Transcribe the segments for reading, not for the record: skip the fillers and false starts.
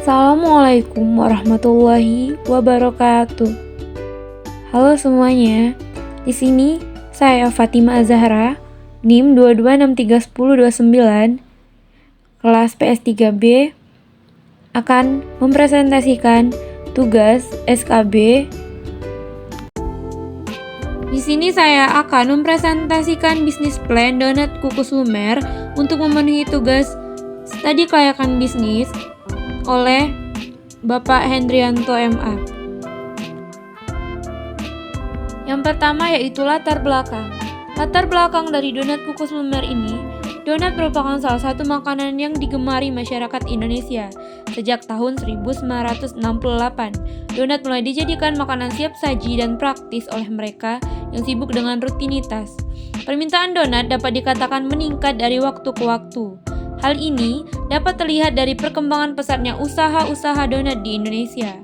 Assalamualaikum warahmatullahi wabarakatuh. Halo semuanya. Di sini saya Fatima Azahra, NIM 22631029, kelas PS3B, akan mempresentasikan tugas SKB. Di sini saya akan mempresentasikan bisnis plan Donat Kukus Lumer untuk memenuhi tugas studi kelayakan bisnis oleh Bapak Hendrianto MA. Yang pertama yaitu latar belakang. Latar belakang dari donat kukus lumer ini, donat merupakan salah satu makanan yang digemari masyarakat Indonesia. Sejak tahun 1968, donat mulai dijadikan makanan siap saji dan praktis oleh mereka yang sibuk dengan rutinitas. Permintaan donat dapat dikatakan meningkat dari waktu ke waktu. Hal ini dapat terlihat dari perkembangan pesatnya usaha-usaha donat di Indonesia.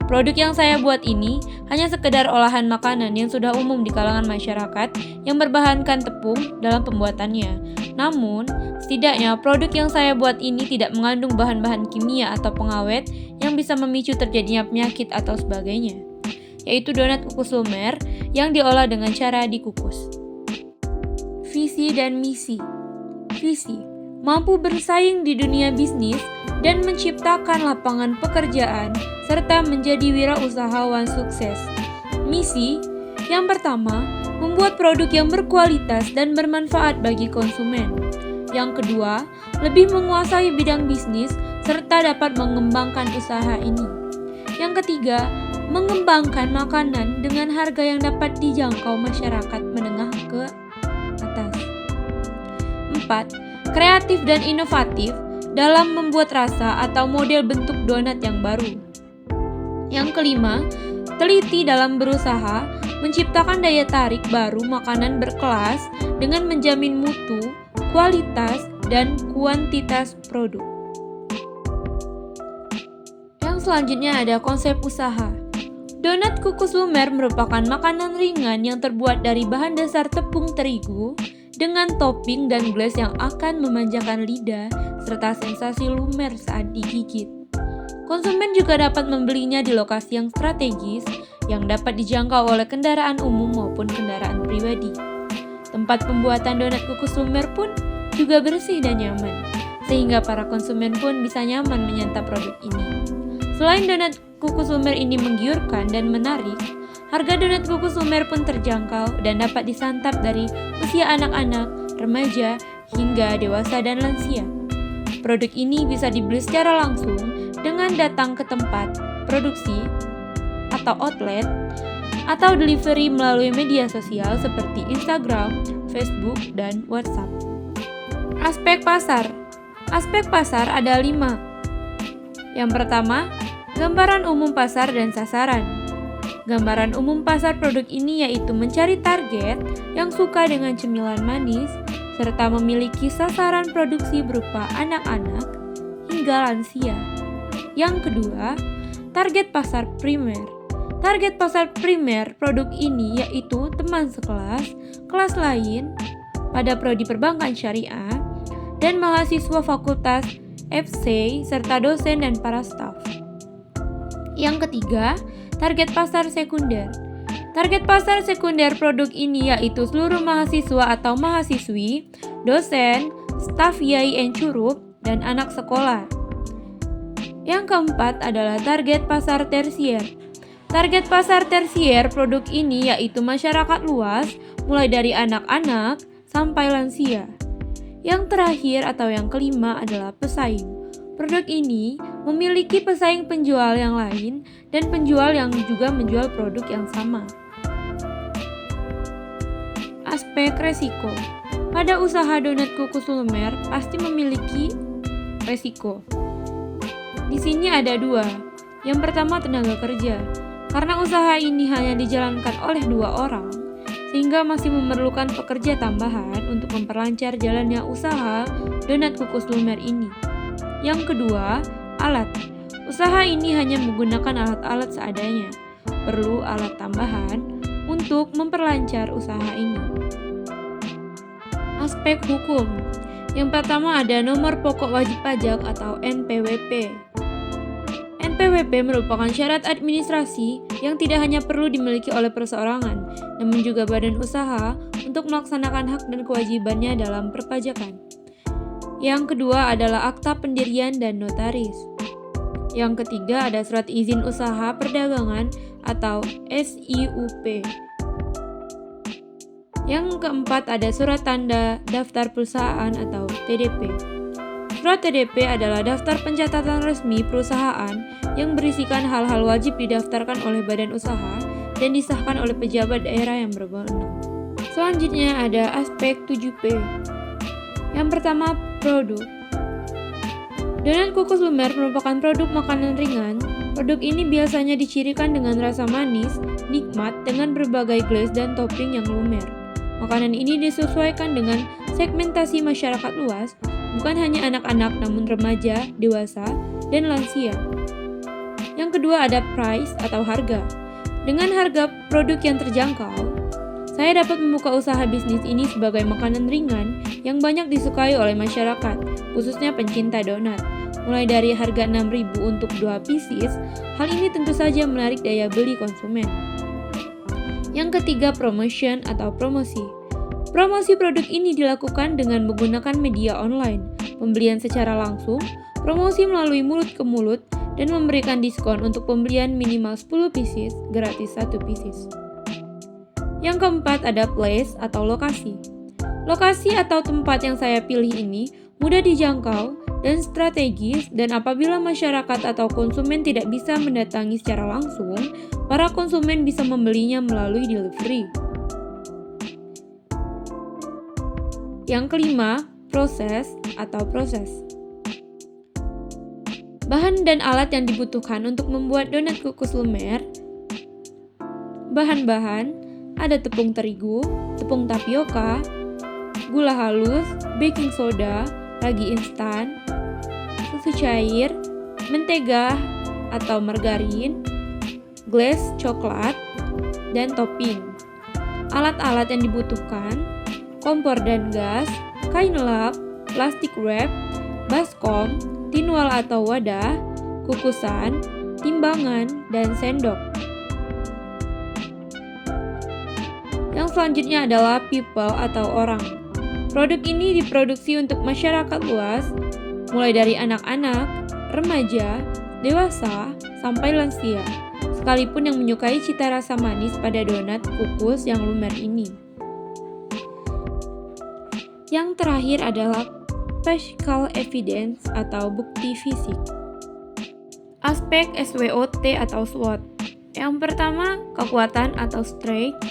Produk yang saya buat ini hanya sekedar olahan makanan yang sudah umum di kalangan masyarakat yang berbahankan tepung dalam pembuatannya. Namun, setidaknya produk yang saya buat ini tidak mengandung bahan-bahan kimia atau pengawet yang bisa memicu terjadinya penyakit atau sebagainya, yaitu donat kukus lumer yang diolah dengan cara dikukus. Visi dan misi. Visi: mampu bersaing di dunia bisnis dan menciptakan lapangan pekerjaan serta menjadi wirausahawan sukses. Misi: yang pertama, membuat produk yang berkualitas dan bermanfaat bagi konsumen. Yang kedua, lebih menguasai bidang bisnis serta dapat mengembangkan usaha ini. Yang ketiga, mengembangkan makanan dengan harga yang dapat dijangkau masyarakat menengah ke atas. 4. Kreatif dan inovatif dalam membuat rasa atau model bentuk donat yang baru. Yang kelima, teliti dalam berusaha menciptakan daya tarik baru makanan berkelas dengan menjamin mutu, kualitas, dan kuantitas produk. Yang selanjutnya ada konsep usaha. Donat kukus lumer merupakan makanan ringan yang terbuat dari bahan dasar tepung terigu dengan topping dan glaze yang akan memanjakan lidah serta sensasi lumer saat digigit. Konsumen juga dapat membelinya di lokasi yang strategis yang dapat dijangkau oleh kendaraan umum maupun kendaraan pribadi. Tempat pembuatan donat kukus lumer pun juga bersih dan nyaman, sehingga para konsumen pun bisa nyaman menyantap produk ini. Selain donat kukus lumer ini menggiurkan dan menarik, harga donat kukus lumer pun terjangkau dan dapat disantap dari usia anak-anak, remaja, hingga dewasa dan lansia. Produk ini bisa dibeli secara langsung dengan datang ke tempat produksi atau outlet, atau delivery melalui media sosial seperti Instagram, Facebook, dan WhatsApp. Aspek pasar. Aspek pasar ada 5. Yang pertama, gambaran umum pasar dan sasaran. Gambaran umum pasar produk ini yaitu mencari target yang suka dengan cemilan manis, serta memiliki sasaran produksi berupa anak-anak hingga lansia. Yang kedua, target pasar primer. Target pasar primer produk ini yaitu teman sekelas, kelas lain pada prodi perbankan syariah, dan mahasiswa fakultas FC serta dosen dan para staf. Yang ketiga, target pasar sekunder. Target pasar sekunder produk ini yaitu seluruh mahasiswa atau mahasiswi, dosen, staf yai and curup, dan anak sekolah. Yang keempat adalah target pasar tersier. Target pasar tersier produk ini yaitu masyarakat luas, mulai dari anak-anak sampai lansia. Yang terakhir atau yang kelima adalah pesaing. Produk ini memiliki pesaing penjual yang lain dan penjual yang juga menjual produk yang sama. Aspek resiko. Pada usaha donat kukus lumer pasti memiliki resiko. Di sini ada 2. Yang pertama, tenaga kerja. Karena usaha ini hanya dijalankan oleh 2 orang, sehingga masih memerlukan pekerja tambahan untuk memperlancar jalannya usaha donat kukus lumer ini. Yang kedua, alat. Usaha ini hanya menggunakan alat-alat seadanya. Perlu alat tambahan untuk memperlancar usaha ini. Aspek hukum. Yang pertama ada nomor pokok wajib pajak atau NPWP. NPWP merupakan syarat administrasi yang tidak hanya perlu dimiliki oleh perseorangan, namun juga badan usaha untuk melaksanakan hak dan kewajibannya dalam perpajakan. Yang kedua adalah akta pendirian dan notaris. Yang ketiga ada surat izin usaha perdagangan atau SIUP. Yang keempat ada surat tanda daftar perusahaan atau TDP. Surat TDP adalah daftar pencatatan resmi perusahaan yang berisikan hal-hal wajib didaftarkan oleh badan usaha dan disahkan oleh pejabat daerah yang berwenang. Selanjutnya ada aspek 7P. Yang pertama, produk. Donat kukus lumer merupakan produk makanan ringan. Produk ini biasanya dicirikan dengan rasa manis, nikmat dengan berbagai glaze dan topping yang lumer. Makanan ini disesuaikan dengan segmentasi masyarakat luas, bukan hanya anak-anak namun remaja, dewasa, dan lansia. Yang kedua ada price atau harga. Dengan harga produk yang terjangkau, saya dapat membuka usaha bisnis ini sebagai makanan ringan yang banyak disukai oleh masyarakat, khususnya pencinta donat. Mulai dari harga 6.000 untuk 2 pieces, hal ini tentu saja menarik daya beli konsumen. Yang ketiga, promotion atau promosi. Promosi produk ini dilakukan dengan menggunakan media online, pembelian secara langsung, promosi melalui mulut ke mulut, dan memberikan diskon untuk pembelian minimal 10 pieces, gratis 1 pieces. Yang keempat ada place atau lokasi. Lokasi atau tempat yang saya pilih ini mudah dijangkau dan strategis, dan apabila masyarakat atau konsumen tidak bisa mendatangi secara langsung, para konsumen bisa membelinya melalui delivery. Yang kelima, proses atau proses. Bahan dan alat yang dibutuhkan untuk membuat donat kukus lumer. Bahan-bahan ada tepung terigu, tepung tapioka, gula halus, baking soda, ragi instan, susu cair, mentega atau margarin, glaze coklat, dan topping. Alat-alat yang dibutuhkan: kompor dan gas, kain lap, plastik wrap, baskom, tinwal atau wadah, kukusan, timbangan, dan sendok. Yang selanjutnya adalah people atau orang. Produk ini diproduksi untuk masyarakat luas, mulai dari anak-anak, remaja, dewasa, sampai lansia, sekalipun yang menyukai cita rasa manis pada donat kukus yang lumer ini. Yang terakhir adalah physical evidence atau bukti fisik. Aspek SWOT atau SWOT. Yang pertama, kekuatan atau strength.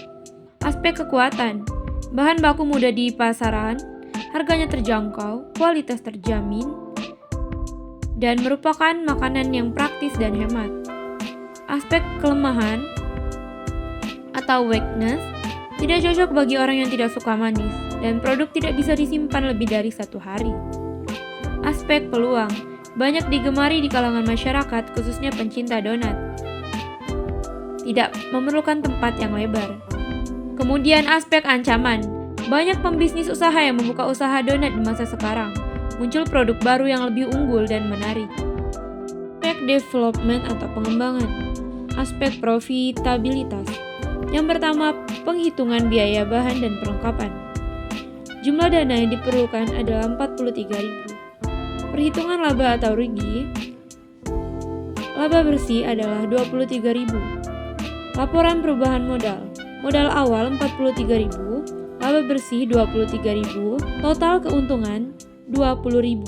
Aspek kekuatan. Bahan baku mudah di pasaran, harganya terjangkau, kualitas terjamin, dan merupakan makanan yang praktis dan hemat. Aspek kelemahan atau weakness. Tidak cocok bagi orang yang tidak suka manis, dan produk tidak bisa disimpan lebih dari 1 hari. Aspek peluang. Banyak digemari di kalangan masyarakat, khususnya pencinta donat. Tidak memerlukan tempat yang lebar. Kemudian aspek ancaman. Banyak pembisnis usaha yang membuka usaha donat di masa sekarang. Muncul produk baru yang lebih unggul dan menarik. Aspek development atau pengembangan. Aspek profitabilitas. Yang pertama, penghitungan biaya bahan dan perlengkapan. Jumlah dana yang diperlukan adalah 43.000. Perhitungan laba atau rugi. Laba bersih adalah 23.000. Laporan perubahan modal. Modal awal 43.000, laba bersih 23.000, total keuntungan 20.000.